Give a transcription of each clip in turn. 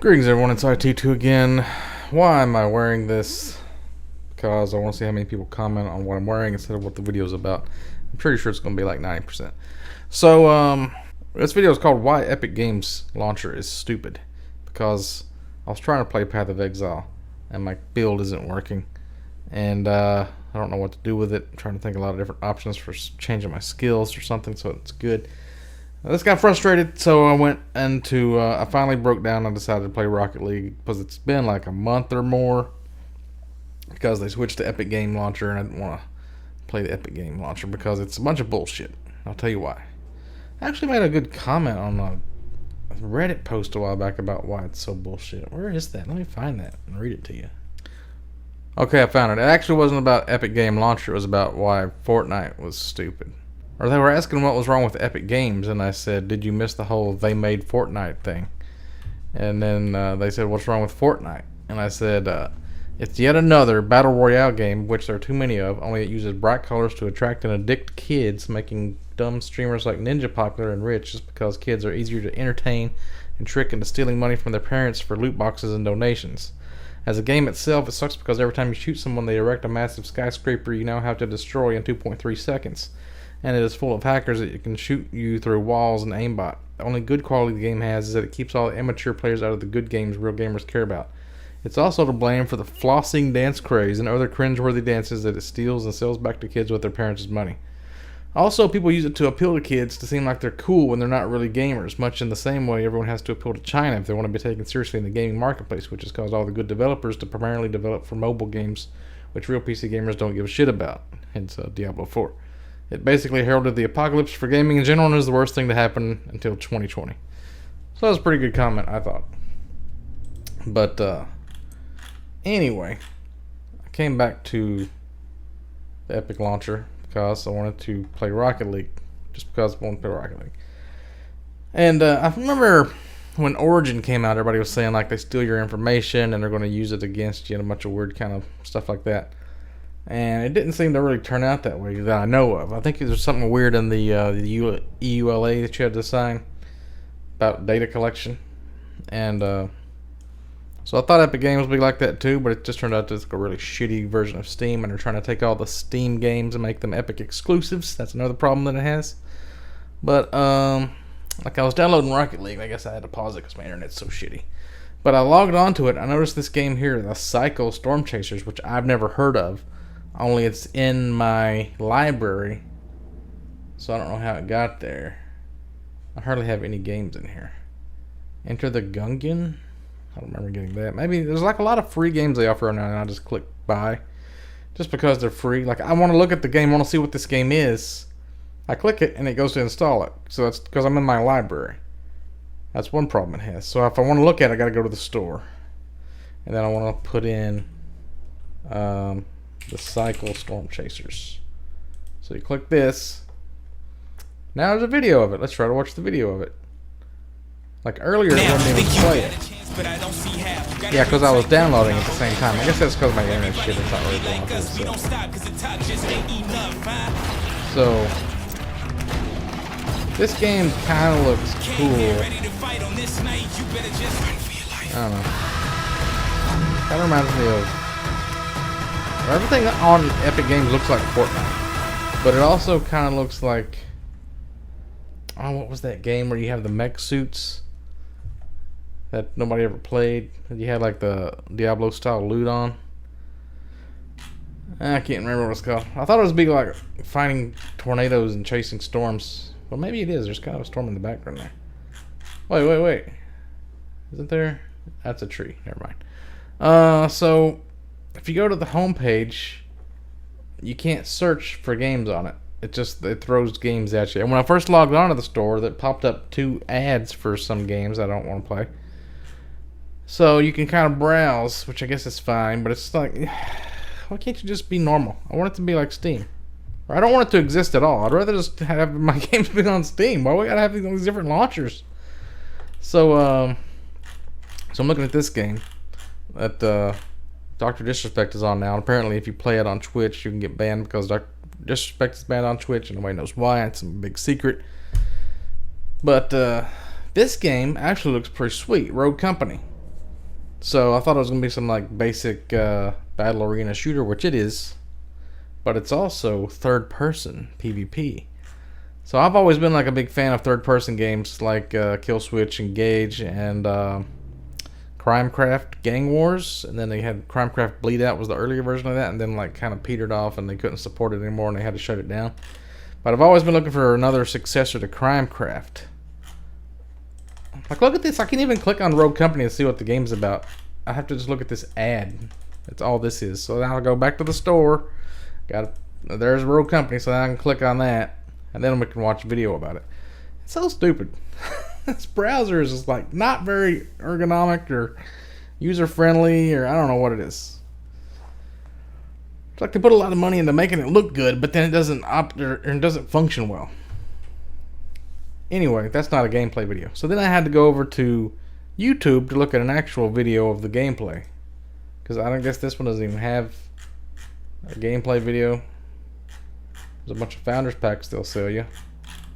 Greetings everyone, it's IT2 again. Why am I wearing this? Because I want to see how many people comment on what I'm wearing instead of what the video is about. I'm pretty sure it's going to be like 90%. So, this video is called Why Epic Games Launcher is Stupid. Because I was trying to play Path of Exile and my build isn't working. And I don't know what to do with it. I'm trying to think of a lot of different options for changing my skills or something so it's good. I just got frustrated, so I went into, I finally broke down and decided to play Rocket League because it's been like a month or more because they switched to Epic Game Launcher and I didn't want to play the Epic Game Launcher because it's a bunch of bullshit. I'll tell you why. I actually made a good comment on a Reddit post a while back about why it's so bullshit. Where is that? Let me find that and read it to you. Okay, I found it. It actually wasn't about Epic Game Launcher. It was about why Fortnite was stupid. Or they were asking what was wrong with Epic Games, and I said, did you miss the whole they made Fortnite thing? And then they said, what's wrong with Fortnite? And I said, it's yet another Battle Royale game, which there are too many of, only it uses bright colors to attract and addict kids, making dumb streamers like Ninja popular and rich just because kids are easier to entertain and trick into stealing money from their parents for loot boxes and donations. As a game itself, it sucks because every time you shoot someone, they erect a massive skyscraper you now have to destroy in 2.3 seconds. And it is full of hackers that can shoot you through walls and aimbot. The only good quality the game has is that it keeps all the immature players out of the good games real gamers care about. It's also to blame for the flossing dance craze and other cringeworthy dances that it steals and sells back to kids with their parents' money. Also, people use it to appeal to kids to seem like they're cool when they're not really gamers, much in the same way everyone has to appeal to China if they want to be taken seriously in the gaming marketplace, which has caused all the good developers to primarily develop for mobile games, which real PC gamers don't give a shit about, hence Diablo 4. It basically heralded the apocalypse for gaming in general and is the worst thing to happen until 2020. So that was a pretty good comment, I thought. But, anyway, I came back to the Epic Launcher because I wanted to play Rocket League. Just because I wanted to play Rocket League. And, I remember when Origin came out, everybody was saying, like, they steal your information and they're going to use it against you and a bunch of weird kind of stuff like that. And it didn't seem to really turn out that way that I know of. I think there's something weird in the EULA that you had to sign about data collection. And so I thought Epic Games would be like that too, but it just turned out to be a really shitty version of Steam. And they're trying to take all the Steam games and make them Epic exclusives. That's another problem that it has. But like I was downloading Rocket League. I guess I had to pause it because my internet's so shitty. But I logged onto it. I noticed this game here, the Psycho Storm Chasers, which I've never heard of. Only it's in my library, so I don't know how it got there. I hardly have any games in here. Enter the Gungan? I don't remember getting that. Maybe there's like a lot of free games they offer now, and I just click buy. Just because they're free. Like, I want to look at the game, I want to see what this game is. I click it, and it goes to install it. So that's because I'm in my library. That's one problem it has. So if I want to look at it, I got to go to the store. And then I want to put in the Cycle Storm Chasers. So you click this. Now there's a video of it. Let's try to watch the video of it. Like earlier, it wouldn't even play it. Yeah, because I was downloading at the same time. I guess that's because my internet shit is not really going through. So this game kind of looks cool. I don't know. Kind of reminds me of... Everything on Epic Games looks like Fortnite. But it also kind of looks like... Oh, what was that game where you have the mech suits? That nobody ever played. You had like the Diablo style loot on. I can't remember what it's called. I thought it was big like fighting tornadoes and chasing storms. Well, maybe it is. There's kind of a storm in the background there. Wait. Isn't there? That's a tree. Never mind. So if you go to the home page, you can't search for games on it. It throws games at you. And when I first logged onto the store, that popped up 2 ads for some games I don't want to play. So you can kind of browse, which I guess is fine, but it's like, why can't you just be normal? I want it to be like Steam. Or I don't want it to exist at all. I'd rather just have my games be on Steam. Why we gotta have these different launchers? So I'm looking at this game that Dr. Disrespect is on now. And apparently, if you play it on Twitch, you can get banned because Dr. Disrespect is banned on Twitch, and nobody knows why. It's a big secret. But this game actually looks pretty sweet. Rogue Company. So I thought it was gonna be some like basic battle arena shooter, which it is, but it's also third person PvP. So I've always been like a big fan of third person games like Kill Switch, Engage, and Crimecraft Gang Wars, and then they had Crimecraft Bleed Out was the earlier version of that, and then like kind of petered off and they couldn't support it anymore and they had to shut it down. But I've always been looking for another successor to Crimecraft. Like, look at this. I can't even click on Rogue Company and see what the game's about. I have to just look at this ad. That's all this is. So now I'll go back to the store. There's Rogue Company, so now I can click on that, and then we can watch a video about it. It's so stupid. This browser is just like not very ergonomic or user friendly, or I don't know what it is. It's like they put a lot of money into making it look good, but then it doesn't function well. Anyway, that's not a gameplay video. So then I had to go over to YouTube to look at an actual video of the gameplay, because I don't guess this one doesn't even have a gameplay video. There's a bunch of founders packs they'll sell you.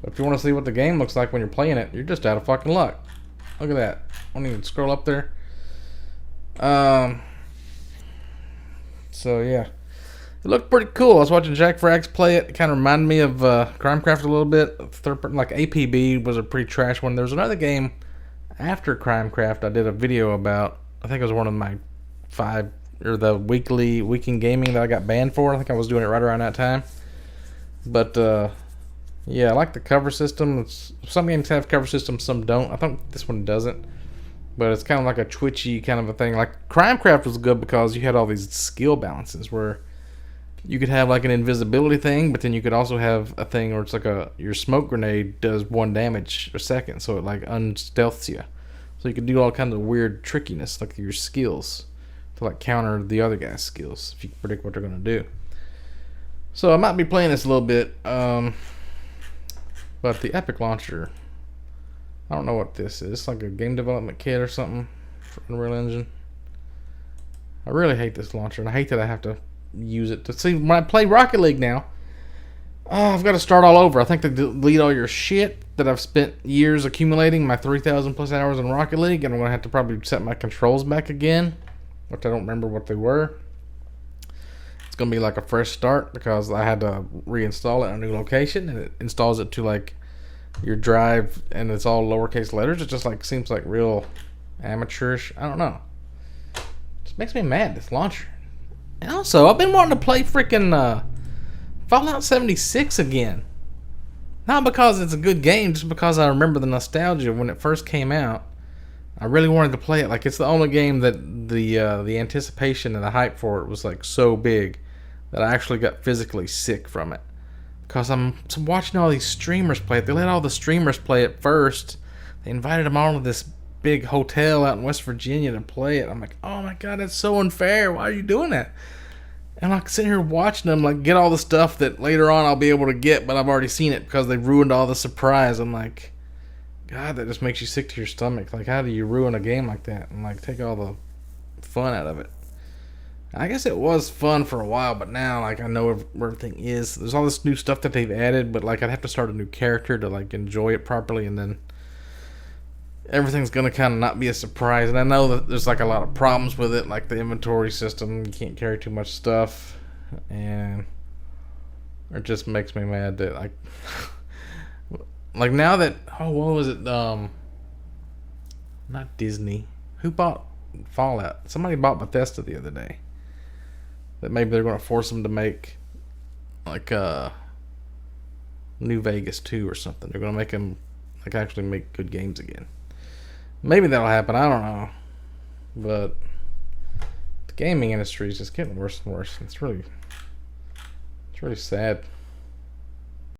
But if you want to see what the game looks like when you're playing it, you're just out of fucking luck. Look at that. I don't even scroll up there. So yeah, it looked pretty cool. I was watching Jack Frags play it. It kind of reminded me of Crimecraft a little bit. Like APB was a pretty trash one. There was another game after Crimecraft I did a video about. I think it was one of my the weekend gaming that I got banned for. I think I was doing it right around that time. But yeah, I like the cover system. Some games have cover systems, some don't. I think this one doesn't. But it's kind of like a twitchy kind of a thing. Like Crimecraft was good because you had all these skill balances where you could have like an invisibility thing, but then you could also have a thing where it's like your smoke grenade does 1 damage a second, so it like unstealths you. So you could do all kinds of weird trickiness, like your skills, to like counter the other guy's skills if you can predict what they're gonna do. So I might be playing this a little bit. But the Epic Launcher, I don't know what this is. It's like a game development kit or something for Unreal Engine. I really hate this launcher, and I hate that I have to use it to see when I play Rocket League now. Oh, I've got to start all over. I think they delete all your shit that I've spent years accumulating, my 3,000 plus hours in Rocket League, and I'm going to have to probably set my controls back again, which I don't remember what they were. It's going to be like a fresh start because I had to reinstall it in a new location, and it installs it to like your drive, and it's all lowercase letters. It just like seems like real amateurish. I don't know. It just makes me mad, this launcher. And also, I've been wanting to play freaking Fallout 76 again. Not because it's a good game, just because I remember the nostalgia when it first came out. I really wanted to play it. Like, it's the only game that the anticipation and the hype for it was like so big that I actually got physically sick from it. Because I'm watching all these streamers play it. They let all the streamers play it first. They invited them all to this big hotel out in West Virginia to play it. I'm like, oh my god, that's so unfair. Why are you doing that? And I'm like sitting here watching them like get all the stuff that later on I'll be able to get, but I've already seen it because they ruined all the surprise. I'm like, God, that just makes you sick to your stomach. Like, how do you ruin a game like that and like take all the fun out of it? I guess it was fun for a while, but now like I know where everything is. There's all this new stuff that they've added, but like I'd have to start a new character to like enjoy it properly, and then everything's gonna kind of not be a surprise. And I know that there's like a lot of problems with it, like the inventory system. You can't carry too much stuff, and it just makes me mad that like now that what was it? Not Disney. Who bought Fallout? Somebody bought Bethesda the other day. That maybe they're gonna force them to make like New Vegas 2 or something. They're gonna make them like actually make good games again. Maybe that'll happen. I don't know, but the gaming industry is just getting worse and worse. It's really sad.